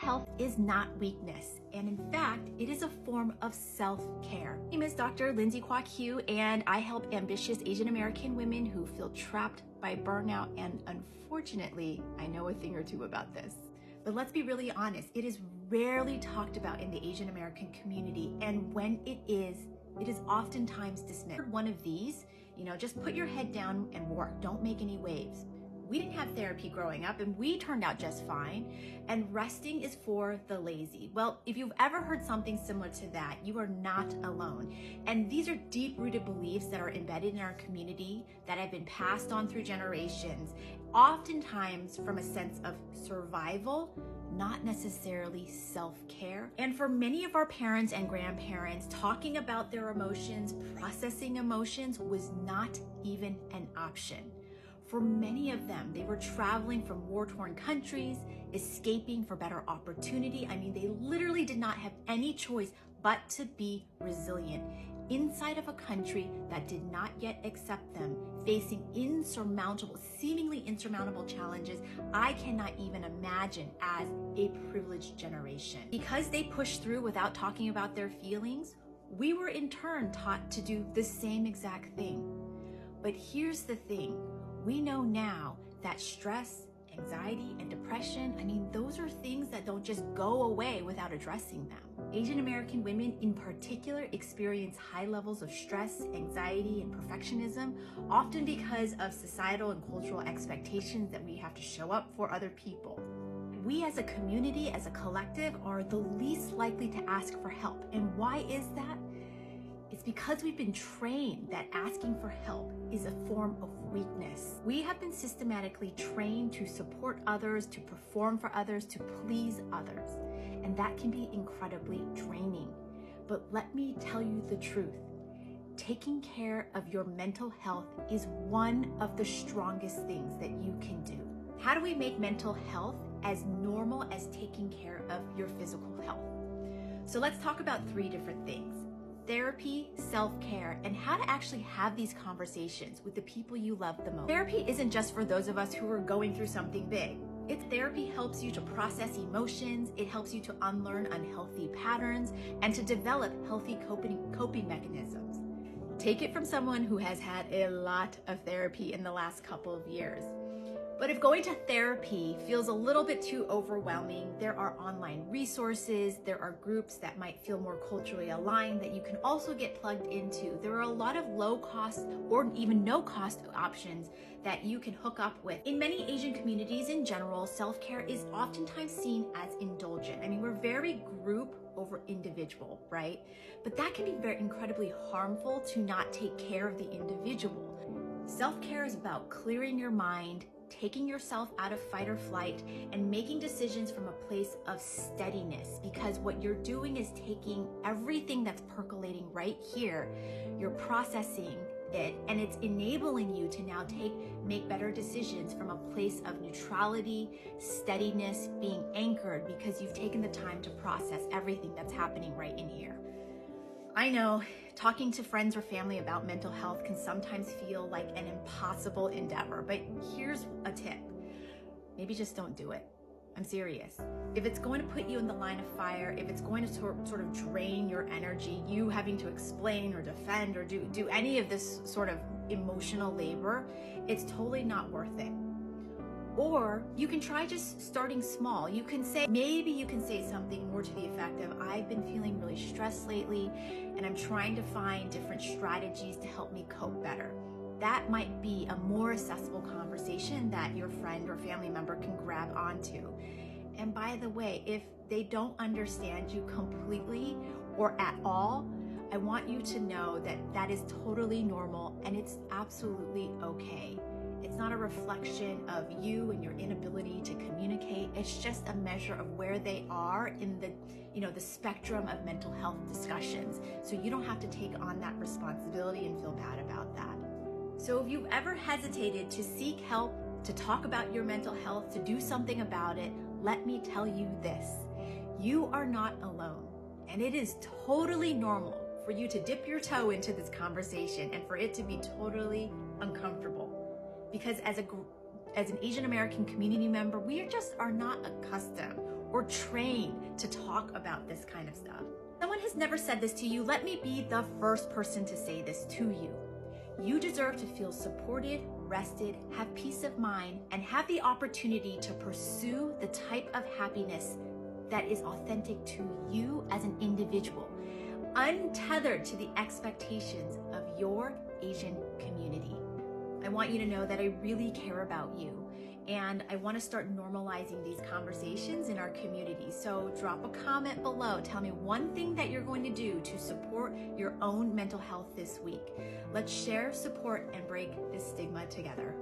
health is not weakness, and in fact, it is a form of self-care. My name is Dr. Lindsay Kwok Hugh, and I help ambitious Asian American women who feel trapped by burnout, and unfortunately, I know a thing or two about this. But let's be really honest, it is rarely talked about in the Asian American community, and when it is oftentimes dismissed. One of these, just put your head down and work, don't make any waves. We didn't have therapy growing up and we turned out just fine. And resting is for the lazy. Well, if you've ever heard something similar to that, you are not alone. And these are deep-rooted beliefs that are embedded in our community that have been passed on through generations, oftentimes from a sense of survival, not necessarily self-care. And for many of our parents and grandparents, talking about their emotions, processing emotions was not even an option. For many of them, they were traveling from war-torn countries, escaping for better opportunity. I mean, they literally did not have any choice but to be resilient inside of a country that did not yet accept them, facing seemingly insurmountable challenges I cannot even imagine as a privileged generation. Because they pushed through without talking about their feelings, we were in turn taught to do the same exact thing. But here's the thing. We know now that stress, anxiety, and depression, those are things that don't just go away without addressing them. Asian American women in particular experience high levels of stress, anxiety, and perfectionism, often because of societal and cultural expectations that we have to show up for other people. We as a community, as a collective, are the least likely to ask for help. And why is that? It's because we've been trained that asking for help is a form of weakness. We have been systematically trained to support others, to perform for others, to please others. And that can be incredibly draining. But let me tell you the truth. Taking care of your mental health is one of the strongest things that you can do. How do we make mental health as normal as taking care of your physical health? So let's talk about 3 different things. Therapy, self-care, and how to actually have these conversations with the people you love the most. Therapy isn't just for those of us who are going through something big. Therapy helps you to process emotions, it helps you to unlearn unhealthy patterns, and to develop healthy coping mechanisms. Take it from someone who has had a lot of therapy in the last couple of years. But if going to therapy feels a little bit too overwhelming, there are online resources, there are groups that might feel more culturally aligned that you can also get plugged into. There are a lot of low cost or even no cost options that you can hook up with. In many Asian communities in general, self-care is oftentimes seen as indulgent. We're very group over individual, right? But that can be very incredibly harmful to not take care of the individual. Self-care is about clearing your mind, taking yourself out of fight or flight, and making decisions from a place of steadiness, because what you're doing is taking everything that's percolating right here, you're processing it, and it's enabling you to now make better decisions from a place of neutrality, steadiness, being anchored, because you've taken the time to process everything that's happening right in here. I know talking to friends or family about mental health can sometimes feel like an impossible endeavor, but here's a tip. Maybe just don't do it. I'm serious. If it's going to put you in the line of fire, if it's going to sort of drain your energy, you having to explain or defend or do any of this sort of emotional labor, it's totally not worth it. Or you can try just starting small. Maybe you can say something more to the effect of, I've been feeling really stressed lately, and I'm trying to find different strategies to help me cope better. That might be a more accessible conversation that your friend or family member can grab onto. And by the way, if they don't understand you completely or at all, I want you to know that that is totally normal and it's absolutely okay. It's not a reflection of you and your inability to communicate. It's just a measure of where they are in the spectrum of mental health discussions. So you don't have to take on that responsibility and feel bad about that. So if you've ever hesitated to seek help, to talk about your mental health, to do something about it, let me tell you this. You are not alone. And it is totally normal for you to dip your toe into this conversation and for it to be totally uncomfortable. Because as an Asian American community member, we are not accustomed or trained to talk about this kind of stuff. Someone has never said this to you. Let me be the first person to say this to you. You deserve to feel supported, rested, have peace of mind, and have the opportunity to pursue the type of happiness that is authentic to you as an individual, untethered to the expectations of your Asian community. I want you to know that I really care about you, and I want to start normalizing these conversations in our community. So drop a comment below. Tell me one thing that you're going to do to support your own mental health this week. Let's share, support, and break this stigma together.